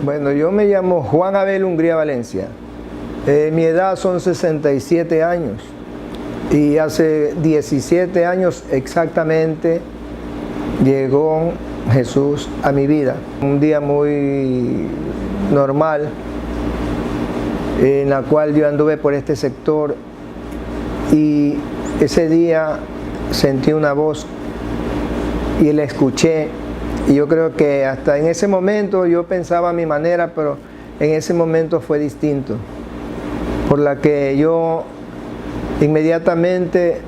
Bueno, yo me llamo Juan Abel Hungría Valencia. Mi edad son 67 años y hace 17 años exactamente llegó Jesús a mi vida. Un día muy normal en la cual yo anduve por este sector y ese día sentí una voz y la escuché. Y yo creo que hasta en ese momento yo pensaba a mi manera, pero en ese momento fue distinto. Por la que yo inmediatamente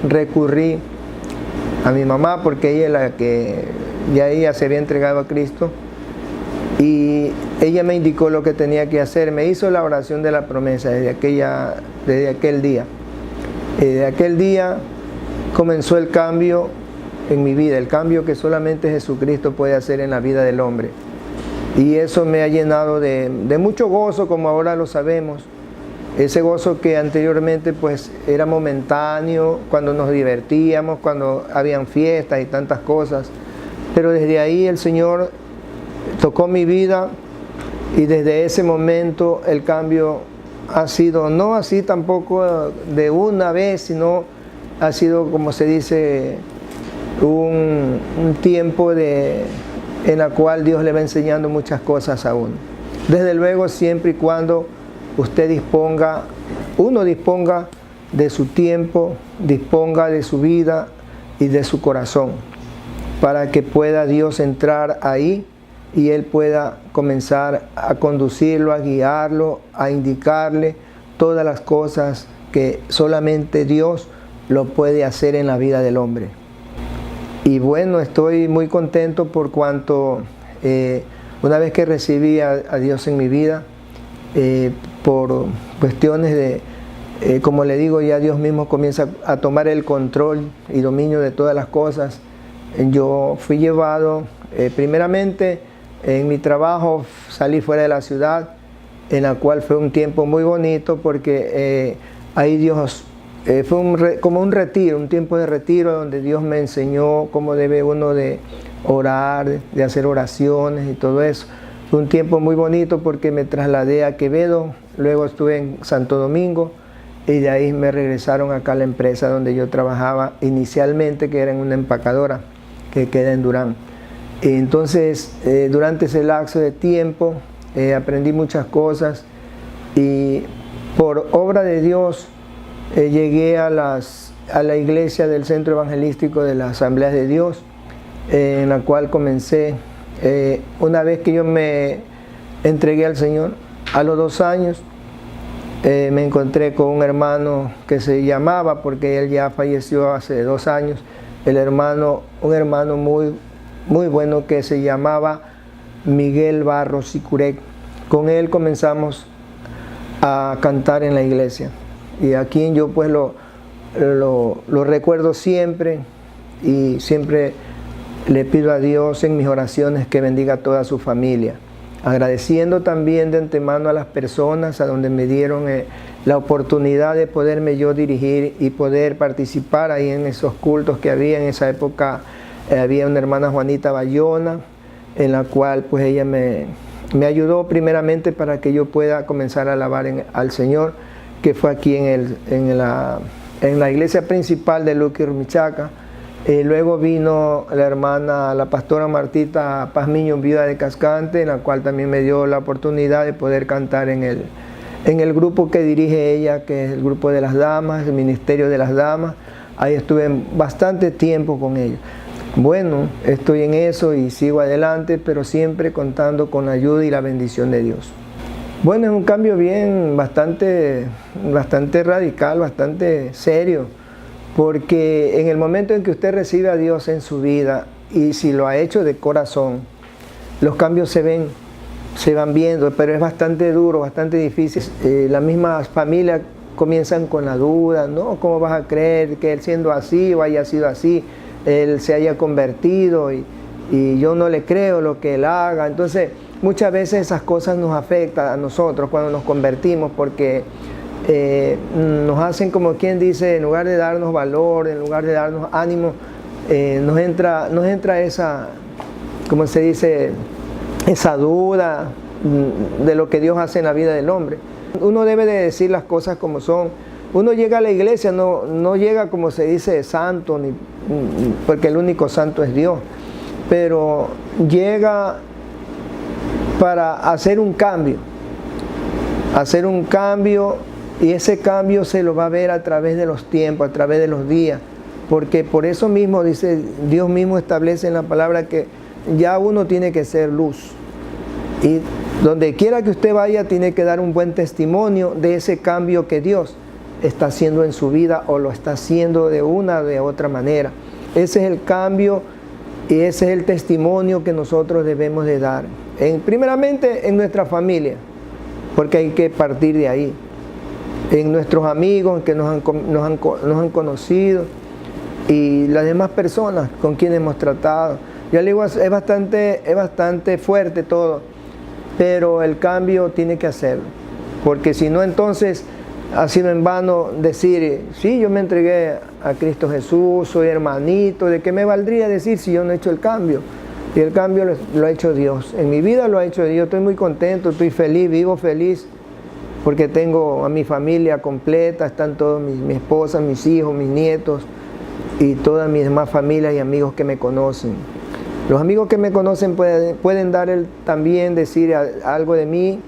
recurrí a mi mamá, porque ella es la que ya ella se había entregado a Cristo. Y ella me indicó lo que tenía que hacer. Me hizo la oración de la promesa desde aquel día. Desde aquel día comenzó el cambio en mi vida, el cambio que solamente Jesucristo puede hacer en la vida del hombre. Y eso me ha llenado de mucho gozo, como ahora lo sabemos. Ese gozo que anteriormente pues era momentáneo, cuando nos divertíamos, cuando habían fiestas y tantas cosas. Pero desde ahí el Señor tocó mi vida y desde ese momento el cambio ha sido, no así tampoco de una vez, sino ha sido, como se dice, un tiempo en la cual Dios le va enseñando muchas cosas a uno. Desde luego, siempre y cuando uno disponga de su tiempo, disponga de su vida y de su corazón, para que pueda Dios entrar ahí y Él pueda comenzar a conducirlo, a guiarlo, a indicarle todas las cosas que solamente Dios lo puede hacer en la vida del hombre. Y bueno, estoy muy contento por cuanto una vez que recibí a Dios en mi vida, por cuestiones de, como le digo, ya Dios mismo comienza a tomar el control y dominio de todas las cosas. Yo fui llevado, primeramente en mi trabajo salí fuera de la ciudad, en la cual fue un tiempo muy bonito porque ahí Dios... fue como un retiro, un tiempo de retiro donde Dios me enseñó cómo debe uno de orar, de hacer oraciones y todo eso. Fue un tiempo muy bonito porque me trasladé a Quevedo, luego estuve en Santo Domingo y de ahí me regresaron acá a la empresa donde yo trabajaba inicialmente, que era en una empacadora que queda en Durán. Y entonces, durante ese lapso de tiempo aprendí muchas cosas y por obra de Dios, llegué a la iglesia del Centro Evangelístico de las Asambleas de Dios, en la cual comencé, una vez que yo me entregué al Señor, a los 2 años, me encontré con un hermano que se llamaba, porque él ya falleció hace 2 años, un hermano muy, muy bueno que se llamaba Miguel Barros Sicurec. Con él comenzamos a cantar en la iglesia. Y a quien yo pues lo recuerdo siempre y siempre le pido a Dios en mis oraciones que bendiga a toda su familia. Agradeciendo también de antemano a las personas a donde me dieron la oportunidad de poderme yo dirigir y poder participar ahí en esos cultos que había en esa época. Había una hermana Juanita Bayona, en la cual pues ella me ayudó primeramente para que yo pueda comenzar a alabar al Señor, que fue aquí en la iglesia principal de Luque Rumichaca. Luego vino la pastora Martita Pazmiño, viuda de Cascante, en la cual también me dio la oportunidad de poder cantar en el grupo que dirige ella, que es el grupo de las damas, el ministerio de las damas. Ahí estuve bastante tiempo con ellos. Bueno, estoy en eso y sigo adelante, pero siempre contando con la ayuda y la bendición de Dios. Bueno, es un cambio bastante radical, bastante serio, porque en el momento en que usted recibe a Dios en su vida, y si lo ha hecho de corazón, los cambios se van viendo, pero es bastante duro, bastante difícil. Las mismas familias comienzan con la duda, ¿no? ¿Cómo vas a creer que él siendo así o haya sido así, él se haya convertido y yo no le creo lo que él haga? Entonces, muchas veces esas cosas nos afectan a nosotros cuando nos convertimos porque nos hacen, como quien dice, en lugar de darnos valor, en lugar de darnos ánimo, nos entra esa, como se dice, esa duda, de lo que Dios hace en la vida del hombre. Uno debe de decir las cosas como son. Uno llega a la iglesia, no llega como se dice santo, porque el único santo es Dios, pero llega para hacer un cambio, y ese cambio se lo va a ver a través de los tiempos, a través de los días, porque por eso mismo dice, Dios mismo establece en la palabra que ya uno tiene que ser luz, y donde quiera que usted vaya tiene que dar un buen testimonio de ese cambio que Dios está haciendo en su vida o lo está haciendo de una o de otra manera. Ese es el cambio y ese es el testimonio que nosotros debemos de dar. Primeramente en nuestra familia, porque hay que partir de ahí. En nuestros amigos que nos han conocido y las demás personas con quienes hemos tratado. Yo le digo, es bastante fuerte todo, pero el cambio tiene que hacerlo, porque si no, entonces ha sido en vano decir, sí, yo me entregué a Cristo Jesús, soy hermanito. ¿De qué me valdría decir si yo no he hecho el cambio? Y el cambio lo ha hecho Dios. En mi vida lo ha hecho Dios. Estoy muy contento, estoy feliz, vivo feliz, porque tengo a mi familia completa, están todos mi esposa, mis hijos, mis nietos y todas mis demás familias y amigos que me conocen. Los amigos que me conocen pueden dar también decir algo de mí,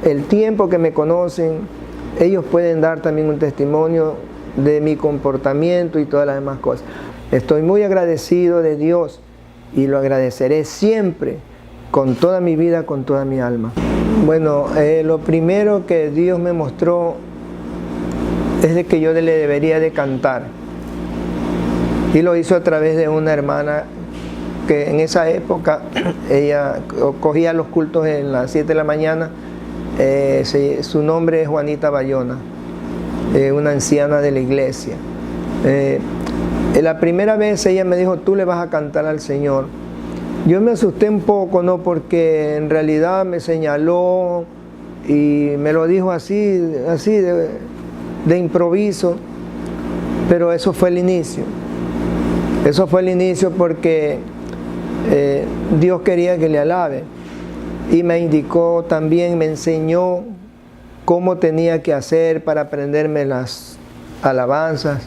el tiempo que me conocen. Ellos pueden dar también un testimonio de mi comportamiento y todas las demás cosas. Estoy muy agradecido de Dios y lo agradeceré siempre, con toda mi vida, con toda mi alma. Bueno, lo primero que Dios me mostró es de que yo le debería de cantar. Y lo hizo a través de una hermana que en esa época, ella cogía los cultos en las 7 de la mañana. Su nombre es Juanita Bayona, una anciana de la iglesia. La primera vez ella me dijo, tú le vas a cantar al Señor. Yo me asusté un poco, ¿no? Porque en realidad me señaló y me lo dijo así de improviso, pero eso fue el inicio. Eso fue el inicio porque Dios quería que le alabe. Y me indicó también, me enseñó cómo tenía que hacer para aprenderme las alabanzas.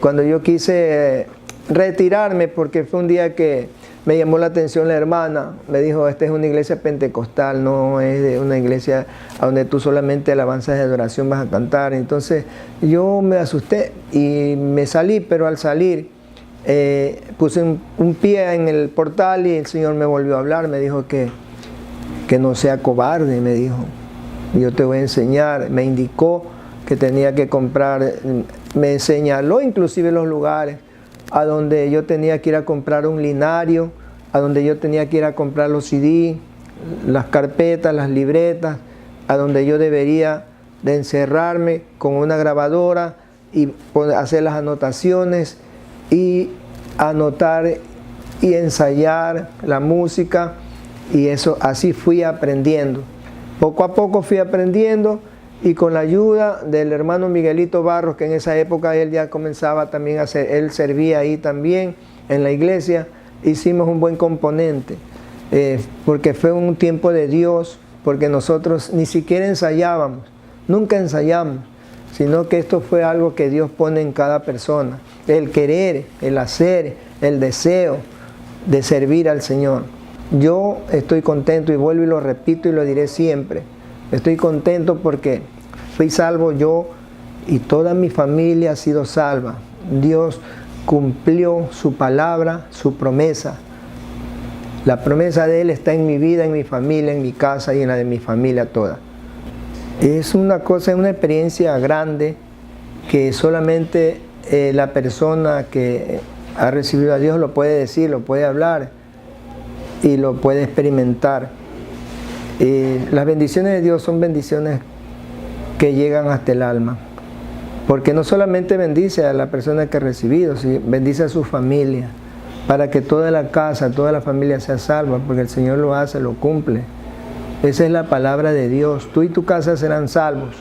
Cuando yo quise retirarme, porque fue un día que me llamó la atención la hermana, me dijo, esta es una iglesia pentecostal, no es una iglesia donde tú solamente alabanzas de adoración vas a cantar. Entonces yo me asusté y me salí, pero al salir puse un pie en el portal y el Señor me volvió a hablar, me dijo que no sea cobarde, me dijo, yo te voy a enseñar. Me indicó que tenía que comprar, me señaló inclusive los lugares a donde yo tenía que ir a comprar un linario, a donde yo tenía que ir a comprar los CD, las carpetas, las libretas, a donde yo debería de encerrarme con una grabadora y hacer las anotaciones y anotar y ensayar la música. Y eso, así fui aprendiendo. Poco a poco fui aprendiendo y con la ayuda del hermano Miguelito Barros, que en esa época él ya comenzaba también a hacer, él servía ahí también en la iglesia, hicimos un buen componente, porque fue un tiempo de Dios, porque nosotros ni siquiera ensayábamos, nunca ensayamos, sino que esto fue algo que Dios pone en cada persona, el querer, el hacer, el deseo de servir al Señor. Yo estoy contento y vuelvo y lo repito y lo diré siempre. Estoy contento porque fui salvo yo y toda mi familia ha sido salva. Dios cumplió su palabra, su promesa. La promesa de Él está en mi vida, en mi familia, en mi casa y en la de mi familia toda. Es una cosa, es una experiencia grande que solamente la persona que ha recibido a Dios lo puede decir, lo puede hablar y lo puede experimentar. Las bendiciones de Dios son bendiciones que llegan hasta el alma, porque no solamente bendice a la persona que ha recibido, sino bendice a su familia, para que toda la casa, toda la familia sea salva, porque el Señor lo hace, lo cumple. Esa es la palabra de Dios. Tú y tu casa serán salvos.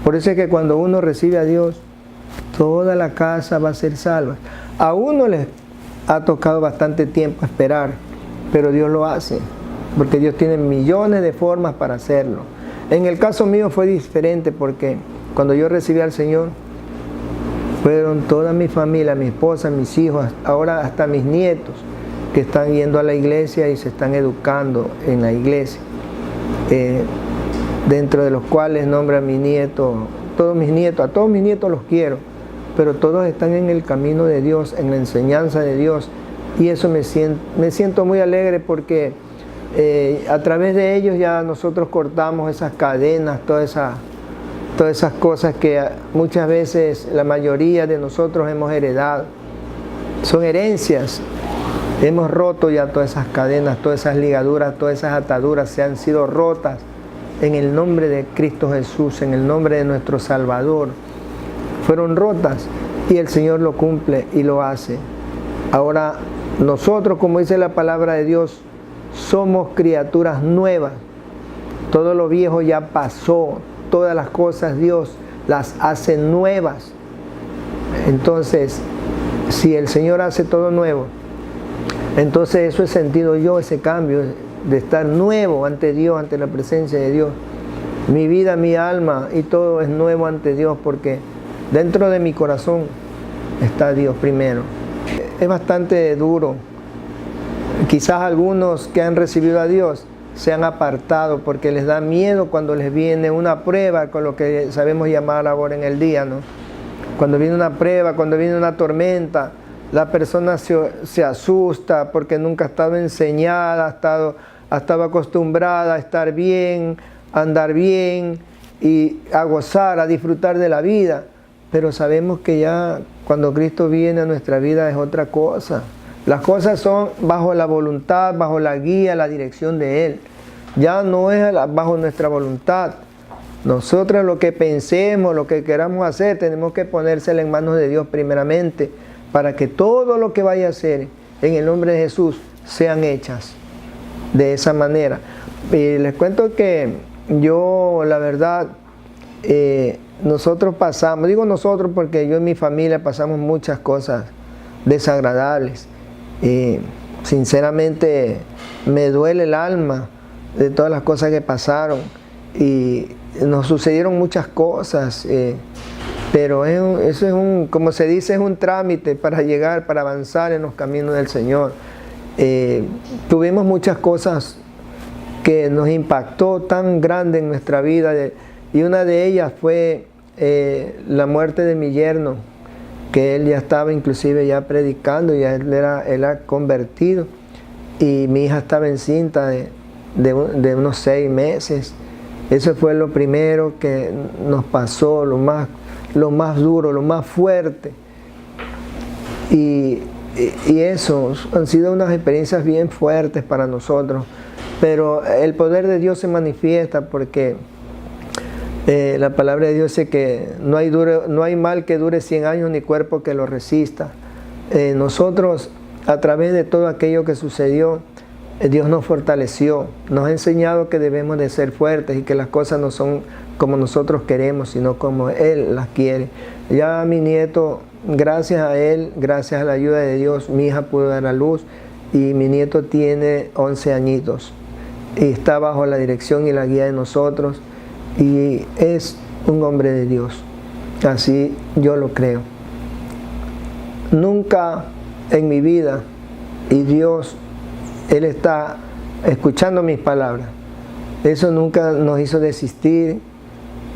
Por eso es que cuando uno recibe a Dios, toda la casa va a ser salva. A uno les ha tocado bastante tiempo esperar, pero Dios lo hace. porque Dios tiene millones de formas para hacerlo. En el caso mío fue diferente, porque cuando yo recibí al Señor, fueron toda mi familia, mi esposa, mis hijos, ahora hasta mis nietos, que están yendo a la iglesia y se están educando en la iglesia, dentro de los cuales nombra a mi nieto, a todos mis nietos los quiero, pero todos están en el camino de Dios, en la enseñanza de Dios, y eso me siento muy alegre, porque a través de ellos ya nosotros cortamos esas cadenas, todas esas cosas que muchas veces la mayoría de nosotros hemos heredado. Son herencias. Hemos roto ya todas esas cadenas, todas esas ligaduras, todas esas ataduras se han sido rotas en el nombre de Cristo Jesús, en el nombre de nuestro Salvador. Fueron rotas y el Señor lo cumple y lo hace. Ahora nosotros, como dice la palabra de Dios, somos criaturas nuevas. Todo lo viejo ya pasó. Todas las cosas Dios las hace nuevas. Entonces, si el Señor hace todo nuevo, entonces eso he sentido yo, ese cambio de estar nuevo ante Dios, ante la presencia de Dios. Mi vida, mi alma y todo es nuevo ante Dios, porque dentro de mi corazón está Dios primero. Es bastante duro. Quizás algunos que han recibido a Dios se han apartado porque les da miedo cuando les viene una prueba, con lo que sabemos llamar ahora en el día, ¿no? Cuando viene una prueba, cuando viene una tormenta, la persona se asusta porque nunca ha estado enseñada, ha estado acostumbrada a estar bien, a andar bien y a gozar, a disfrutar de la vida. Pero sabemos que ya cuando Cristo viene a nuestra vida es otra cosa. Las cosas son bajo la voluntad, bajo la guía, la dirección de Él. Ya no es bajo nuestra voluntad. Nosotros lo que pensemos, lo que queramos hacer, tenemos que ponérselo en manos de Dios primeramente, para que todo lo que vaya a hacer en el nombre de Jesús sean hechas de esa manera. Y les cuento que yo, la verdad, nosotros pasamos, digo nosotros porque yo y mi familia pasamos muchas cosas desagradables. Sinceramente me duele el alma de todas las cosas que pasaron y nos sucedieron muchas cosas, pero eso es como se dice, es un trámite para llegar, para avanzar en los caminos del Señor. Tuvimos muchas cosas que nos impactó tan grande en nuestra vida, y una de ellas fue la muerte de mi yerno, que él ya estaba inclusive ya predicando, ya él era convertido, y mi hija estaba encinta de unos 6 meses. Eso fue lo primero que nos pasó, lo más duro, lo más fuerte. Y eso han sido unas experiencias bien fuertes para nosotros, pero el poder de Dios se manifiesta porque la palabra de Dios dice que no hay mal que dure 100 años ni cuerpo que lo resista. Nosotros, a través de todo aquello que sucedió, Dios nos fortaleció, nos ha enseñado que debemos de ser fuertes y que las cosas no son como nosotros queremos, sino como Él las quiere. Ya mi nieto, gracias a él, gracias a la ayuda de Dios, mi hija pudo dar a luz y mi nieto tiene 11 añitos y está bajo la dirección y la guía de nosotros y es un hombre de Dios. Así yo lo creo. Nunca en mi vida, y Dios, Él está escuchando mis palabras, eso nunca nos hizo desistir,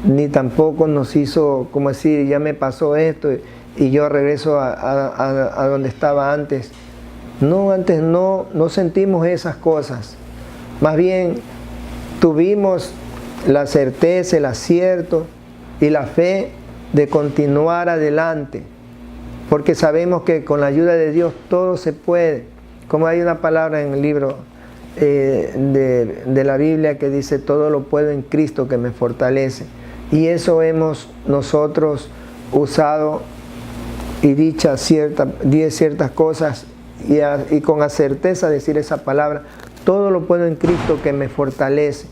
ni tampoco nos hizo como decir, ya me pasó esto y yo regreso a donde estaba antes. No, antes no sentimos esas cosas. Más bien tuvimos la certeza, el acierto y la fe de continuar adelante, porque sabemos que con la ayuda de Dios todo se puede. Como hay una palabra en el libro de la Biblia que dice, todo lo puedo en Cristo que me fortalece. Y eso hemos nosotros usado y dicho ciertas cosas y con la certeza decir esa palabra, todo lo puedo en Cristo que me fortalece.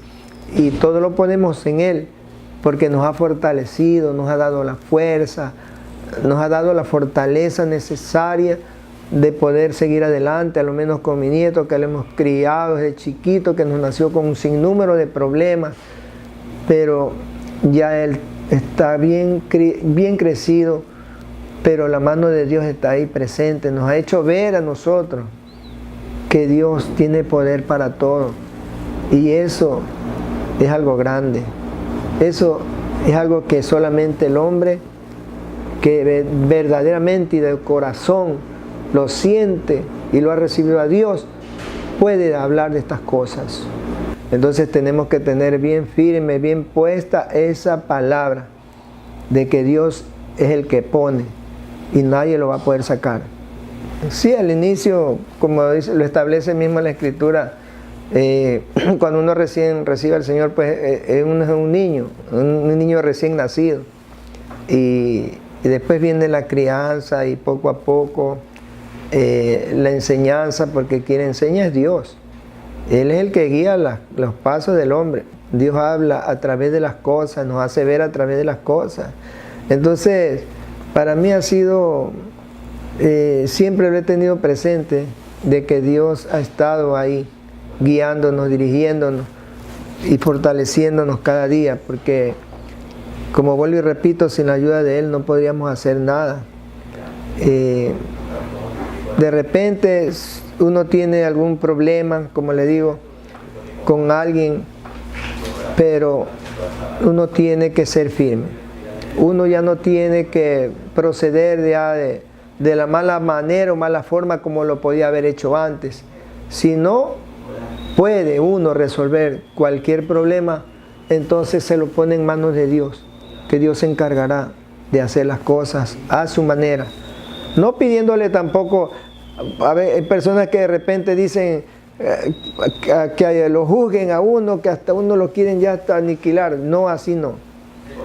Y todo lo podemos en Él porque nos ha fortalecido, nos ha dado la fuerza, nos ha dado la fortaleza necesaria de poder seguir adelante, a lo menos con mi nieto, que lo hemos criado desde chiquito, que nos nació con un sinnúmero de problemas, pero ya él está bien crecido, pero la mano de Dios está ahí presente, nos ha hecho ver a nosotros que Dios tiene poder para todo, y eso es algo grande, eso es algo que solamente el hombre que verdaderamente y de corazón lo siente y lo ha recibido a Dios, puede hablar de estas cosas. Entonces tenemos que tener bien firme, bien puesta esa palabra de que Dios es el que pone y nadie lo va a poder sacar. Sí, al inicio, como lo establece mismo la Escritura, cuando uno recién recibe al Señor, pues es un niño recién nacido. Y después viene la crianza y poco a poco la enseñanza, porque quien enseña es Dios. Él es el que guía los pasos del hombre. Dios habla a través de las cosas, nos hace ver a través de las cosas. Entonces, para mí ha sido, siempre lo he tenido presente, de que Dios ha estado ahí, guiándonos, dirigiéndonos y fortaleciéndonos cada día, porque, como vuelvo y repito, sin la ayuda de Él no podríamos hacer nada. De repente uno tiene algún problema, como le digo, con alguien, pero uno tiene que ser firme. Uno ya no tiene que proceder de la mala manera o mala forma como lo podía haber hecho antes. Si no puede uno resolver cualquier problema, entonces se lo pone en manos de Dios, que Dios se encargará de hacer las cosas a su manera. No pidiéndole tampoco, a ver, hay personas que de repente dicen que lo juzguen a uno, que hasta uno lo quieren ya hasta aniquilar. No, así no.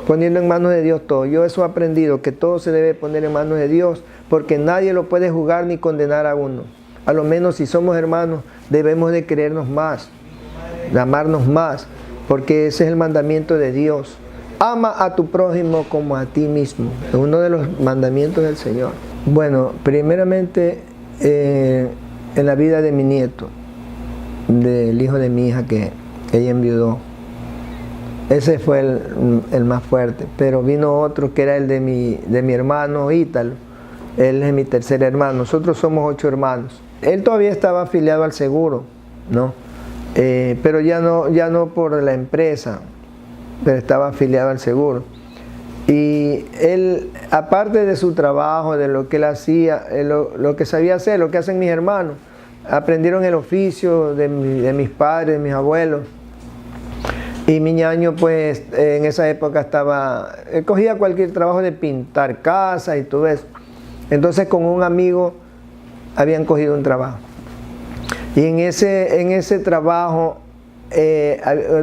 Poniendo en manos de Dios todo. Yo eso he aprendido, que todo se debe poner en manos de Dios, porque nadie lo puede juzgar ni condenar a uno. A lo menos si somos hermanos, debemos de querernos más, de amarnos más, porque ese es el mandamiento de Dios. Ama a tu prójimo como a ti mismo. Es uno de los mandamientos del Señor. Bueno, primeramente, en la vida de mi nieto, del hijo de mi hija que ella enviudó, ese fue el más fuerte, pero vino otro que era el de mi hermano Ítalo. Él es mi tercer hermano, nosotros somos 8 hermanos. Él todavía estaba afiliado al seguro, ¿no? Pero ya no por la empresa, pero estaba afiliado al seguro. Y él, aparte de su trabajo, de lo que él hacía, lo que sabía hacer, lo que hacen mis hermanos, aprendieron el oficio de mis padres, de mis abuelos. Y mi ñaño, pues, en esa época él cogía cualquier trabajo de pintar casas y todo eso. Entonces, con un amigo habían cogido un trabajo. Y en ese trabajo,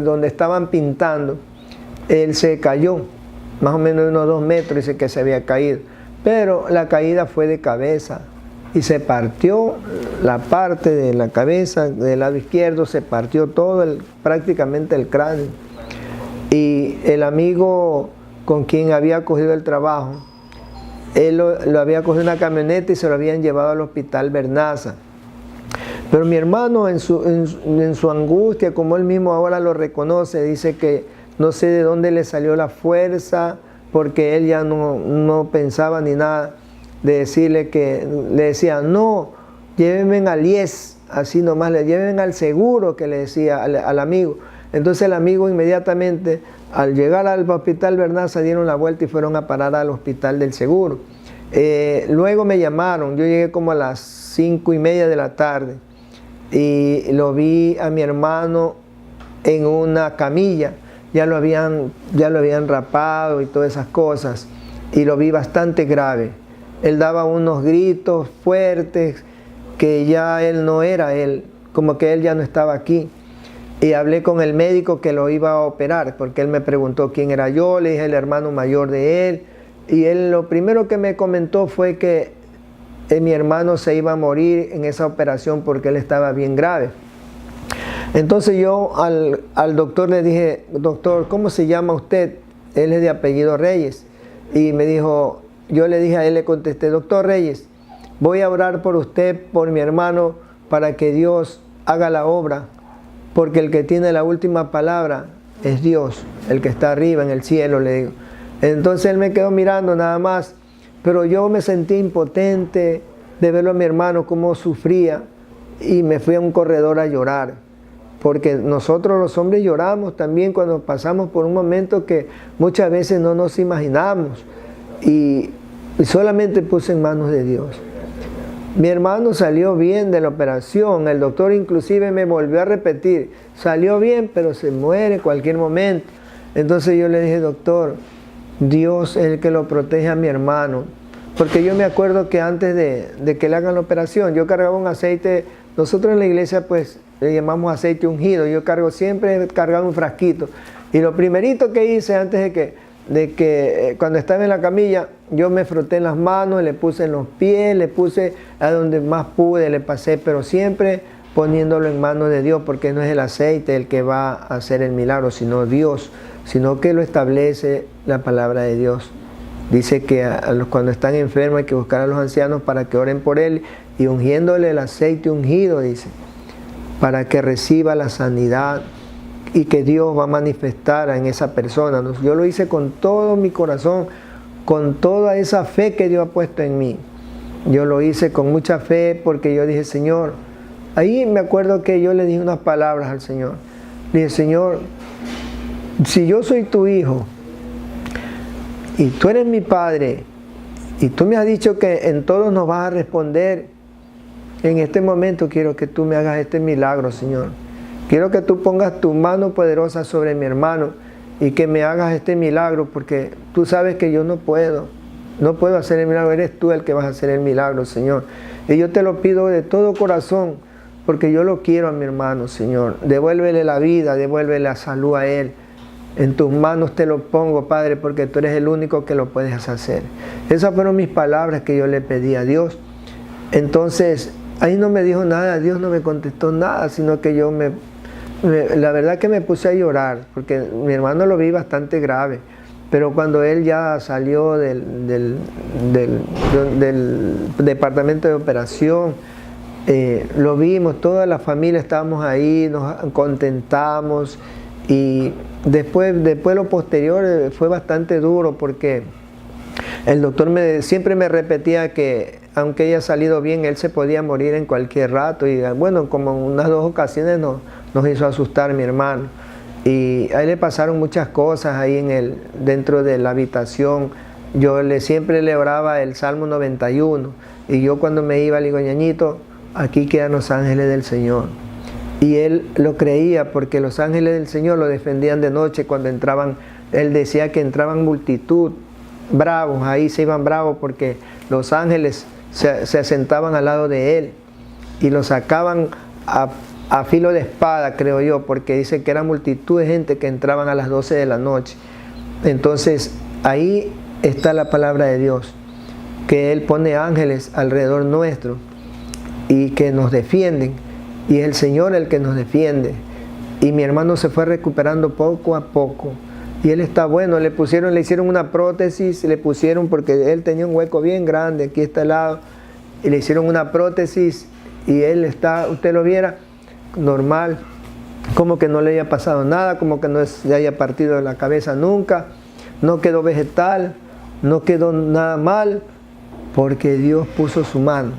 donde estaban pintando, él se cayó, más o menos de unos 2 metros, dice que se había caído. Pero la caída fue de cabeza y se partió la parte de la cabeza, del lado izquierdo, se partió todo, prácticamente el cráneo. Y el amigo con quien había cogido el trabajo, él lo había cogido una camioneta y se lo habían llevado al hospital Bernaza. Pero mi hermano, en su angustia, como él mismo ahora lo reconoce, dice que no sé de dónde le salió la fuerza, porque él ya no pensaba ni nada, de decirle que, le decía, no, llévenme al IES, así nomás, llévenme al seguro, que le decía al amigo. Entonces el amigo inmediatamente, al llegar al hospital Bernaza, dieron la vuelta y fueron a parar al hospital del seguro. Luego me llamaron, yo llegué como a las 5:30 de la tarde y lo vi a mi hermano en una camilla, ya lo habían rapado y todas esas cosas, y lo vi bastante grave. Él daba unos gritos fuertes, que ya él no era él, como que él ya no estaba aquí. Y hablé con el médico que lo iba a operar, porque él me preguntó quién era yo, le dije el hermano mayor de él, y él lo primero que me comentó fue que mi hermano se iba a morir en esa operación porque él estaba bien grave. Entonces yo al doctor le dije, doctor, ¿cómo se llama usted? Él es de apellido Reyes. Y me dijo, yo le dije a él, le contesté, doctor Reyes, voy a orar por usted, por mi hermano, para que Dios haga la obra, porque el que tiene la última palabra es Dios, el que está arriba en el cielo, le digo. Entonces él me quedó mirando nada más, pero yo me sentí impotente de verlo a mi hermano cómo sufría, y me fui a un corredor a llorar, porque nosotros los hombres lloramos también cuando pasamos por un momento que muchas veces no nos imaginamos, y solamente puse en manos de Dios. Mi hermano salió bien de la operación, el doctor inclusive me volvió a repetir, salió bien, pero se muere en cualquier momento. Entonces yo le dije, doctor, Dios es el que lo protege a mi hermano, porque yo me acuerdo que antes de que le hagan la operación, yo cargaba un aceite, nosotros en la iglesia pues le llamamos aceite ungido, yo siempre cargaba un frasquito, y lo primerito que hice antes de que cuando estaba en la camilla, yo me froté en las manos, le puse en los pies, le puse a donde más pude, le pasé, pero siempre poniéndolo en manos de Dios, porque no es el aceite el que va a hacer el milagro, sino Dios, sino que lo establece la palabra de Dios. Dice que cuando están enfermos hay que buscar a los ancianos para que oren por él, y ungiéndole el aceite ungido, dice, para que reciba la sanidad, y que Dios va a manifestar en esa persona. Yo lo hice con todo mi corazón, con toda esa fe que Dios ha puesto en mí. Yo lo hice con mucha fe porque yo dije, Señor, ahí me acuerdo que yo le dije unas palabras al Señor. Le dije, Señor, si yo soy tu hijo y tú eres mi padre y tú me has dicho que en todo nos vas a responder, en este momento quiero que tú me hagas este milagro, Señor. Quiero que tú pongas tu mano poderosa sobre mi hermano y que me hagas este milagro, porque tú sabes que yo no puedo hacer el milagro, eres tú el que vas a hacer el milagro, Señor. Y yo te lo pido de todo corazón, porque yo lo quiero a mi hermano, Señor. Devuélvele la vida, devuélvele la salud a él. En tus manos te lo pongo, Padre, porque tú eres el único que lo puedes hacer. Esas fueron mis palabras que yo le pedí a Dios. Entonces, ahí no me dijo nada, Dios no me contestó nada, sino que yo la verdad que me puse a llorar, porque mi hermano lo vi bastante grave, pero cuando él ya salió del departamento de operación, lo vimos, toda la familia estábamos ahí, nos contentamos, y después lo posterior fue bastante duro, porque el doctor siempre me repetía que aunque haya salido bien, él se podía morir en cualquier rato, y bueno, como en unas 2 ocasiones nos hizo asustar mi hermano, y a él le pasaron muchas cosas ahí dentro de la habitación. Yo siempre le oraba el Salmo 91, y yo cuando me iba le digo, ñañito, aquí quedan los ángeles del Señor. Y él lo creía, porque los ángeles del Señor lo defendían de noche cuando entraban. Él decía que entraban multitud, bravos, ahí se iban bravos, porque los ángeles se asentaban al lado de él y lo sacaban a filo de espada, creo yo, porque dice que era multitud de gente que entraban a las 12 de la noche. Entonces ahí está la palabra de Dios, que Él pone ángeles alrededor nuestro y que nos defienden, y es el Señor el que nos defiende. Y mi hermano se fue recuperando poco a poco, y él está bueno. Le hicieron una prótesis, porque él tenía un hueco bien grande, aquí está al lado, y le hicieron una prótesis, y él está, usted lo viera, normal, como que no le haya pasado nada, como que no se haya partido la cabeza nunca, no quedó vegetal, no quedó nada mal, porque Dios puso su mano,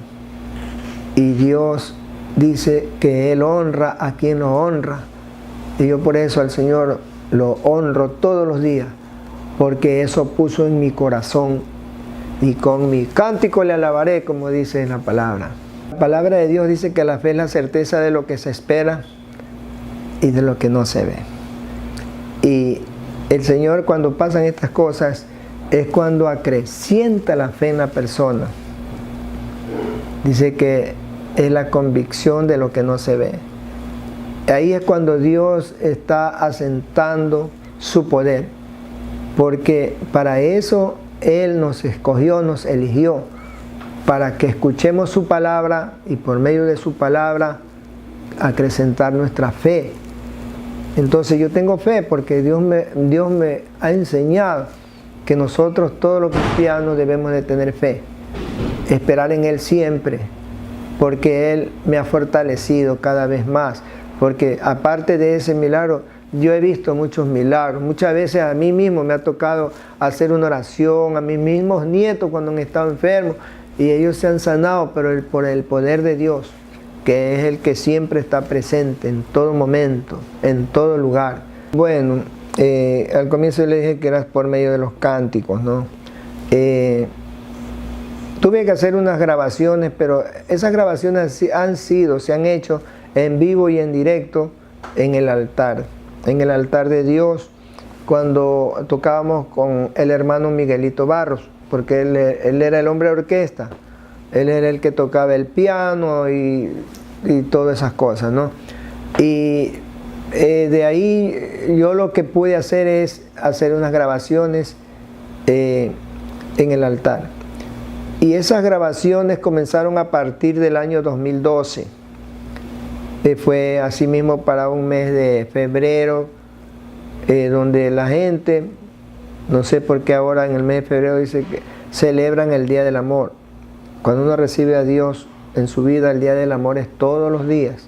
y Dios dice que Él honra a quien lo honra, y yo por eso al Señor lo honro todos los días, porque eso puso en mi corazón, y con mi cántico le alabaré, como dice en la palabra. La palabra de Dios dice que la fe es la certeza de lo que se espera y de lo que no se ve. Y el Señor, cuando pasan estas cosas, es cuando acrecienta la fe en la persona. Dice que es la convicción de lo que no se ve. Ahí es cuando Dios está asentando su poder, porque para eso Él nos escogió, nos eligió, para que escuchemos su palabra, y por medio de su palabra acrecentar nuestra fe. Entonces yo tengo fe porque Dios me ha enseñado que nosotros todos los cristianos debemos de tener fe. esperar en Él siempre, porque Él me ha fortalecido cada vez más, porque aparte de ese milagro, yo he visto muchos milagros. Muchas veces a mí mismo me ha tocado hacer una oración, a mis mismos nietos cuando han estado enfermos, y ellos se han sanado, pero por el poder de Dios, que es el que siempre está presente en todo momento, en todo lugar. Bueno, al comienzo le dije que era por medio de los cánticos, ¿no? Tuve que hacer unas grabaciones, pero esas grabaciones se han hecho en vivo y en directo en el altar de Dios, cuando tocábamos con el hermano Miguelito Barros, porque él era el hombre de orquesta, él era el que tocaba el piano y todas esas cosas, ¿no? Y de ahí yo lo que pude hacer es hacer unas grabaciones en el altar. Y esas grabaciones comenzaron a partir del año 2012. Fue así mismo para un mes de febrero, donde la gente, no sé por qué ahora en el mes de febrero dice que celebran el Día del Amor. Cuando uno recibe a Dios en su vida, el Día del Amor es todos los días.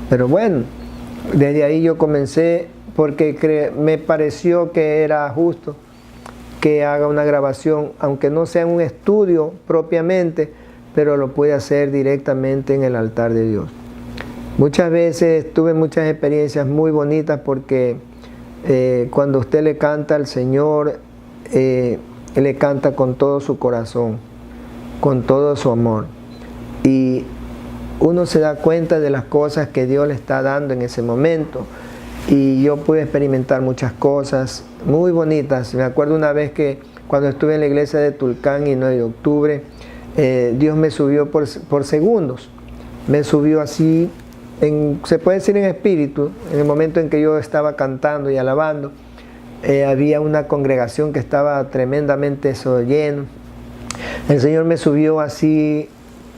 Pero bueno, desde ahí yo comencé porque me pareció que era justo que haga una grabación, aunque no sea un estudio propiamente, pero lo puede hacer directamente en el altar de Dios. Muchas veces tuve muchas experiencias muy bonitas porque cuando usted le canta al Señor, le canta con todo su corazón, con todo su amor. Y uno se da cuenta de las cosas que Dios le está dando en ese momento. Y yo pude experimentar muchas cosas muy bonitas. Me acuerdo una vez que cuando estuve en la iglesia de Tulcán y 9 de octubre, Dios me subió por segundos. Me subió así, se puede decir en espíritu, en el momento en que yo estaba cantando y alabando. Había una congregación que estaba tremendamente lleno. El Señor me subió así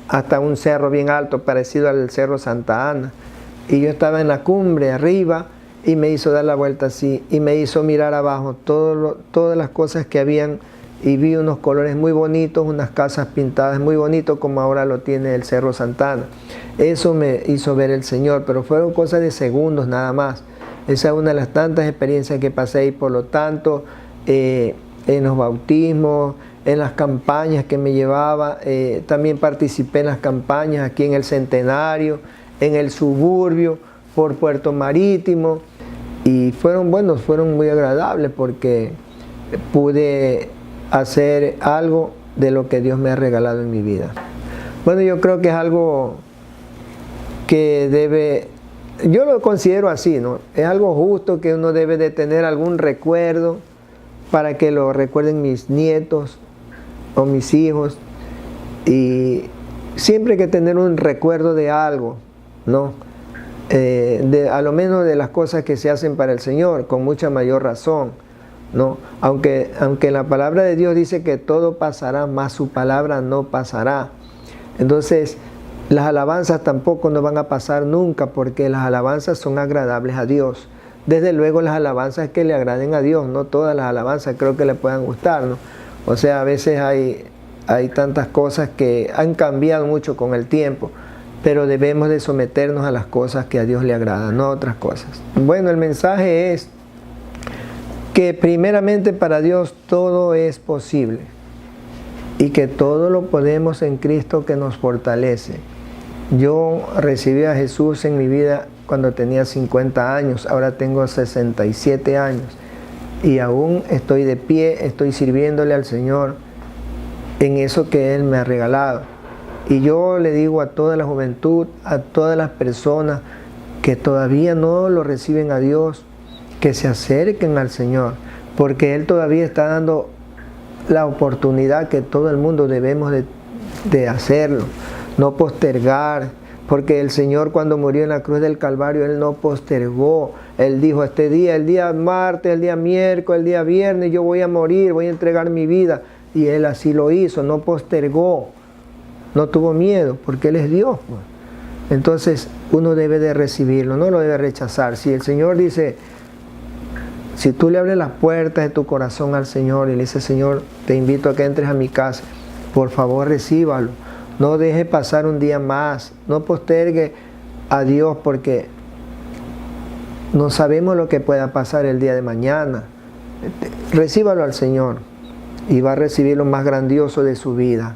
hasta un cerro bien alto, parecido al Cerro Santa Ana. Y yo estaba en la cumbre, arriba, y me hizo dar la vuelta así, y me hizo mirar abajo todas las cosas que habían, y vi unos colores muy bonitos, unas casas pintadas muy bonitos, como ahora lo tiene el Cerro Santa Ana. Eso me hizo ver el Señor, pero fueron cosas de segundos nada más. Esa es una de las tantas experiencias que pasé, y por lo tanto, en los bautismos, en las campañas que me llevaba, también participé en las campañas aquí en el Centenario, en el Suburbio, por Puerto Marítimo, y fueron muy agradables porque pude hacer algo de lo que Dios me ha regalado en mi vida. Bueno, yo creo que es algo que yo lo considero así, ¿no? Es algo justo que uno debe de tener algún recuerdo para que lo recuerden mis nietos o mis hijos, y siempre hay que tener un recuerdo de algo, ¿no? A lo menos de las cosas que se hacen para el Señor, con mucha mayor razón, ¿no? Aunque la palabra de Dios dice que todo pasará, mas su palabra no pasará. Entonces, las alabanzas tampoco no van a pasar nunca, porque las alabanzas son agradables a Dios. Desde luego las alabanzas que le agraden a Dios, no todas las alabanzas creo que le puedan gustar, ¿no? O sea, a veces hay tantas cosas que han cambiado mucho con el tiempo, pero debemos de someternos a las cosas que a Dios le agradan, no a otras cosas. Bueno, el mensaje es que primeramente para Dios todo es posible y que todo lo podemos en Cristo que nos fortalece. Yo recibí a Jesús en mi vida cuando tenía 50 años, ahora tengo 67 años y aún estoy de pie, estoy sirviéndole al Señor en eso que Él me ha regalado. Y yo le digo a toda la juventud, a todas las personas que todavía no lo reciben a Dios, que se acerquen al Señor, porque Él todavía está dando la oportunidad que todo el mundo debemos de hacerlo, no postergar, porque el Señor cuando murió en la cruz del Calvario, Él no postergó. Él dijo, este día, el día martes, el día miércoles, el día viernes, yo voy a morir, voy a entregar mi vida. Y Él así lo hizo, no postergó, no tuvo miedo, porque Él es Dios. Entonces uno debe de recibirlo, no lo debe rechazar. Si el Señor dice, si tú le abres las puertas de tu corazón al Señor y le dices, Señor, te invito a que entres a mi casa, por favor recíbalo. No deje pasar un día más, no postergue a Dios porque no sabemos lo que pueda pasar el día de mañana. Recíbalo al Señor y va a recibir lo más grandioso de su vida.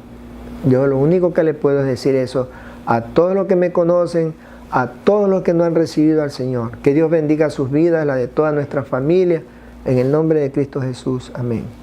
Yo lo único que le puedo decir eso a todos los que me conocen, a todos los que no han recibido al Señor. Que Dios bendiga sus vidas, la de toda nuestra familia, en el nombre de Cristo Jesús. Amén.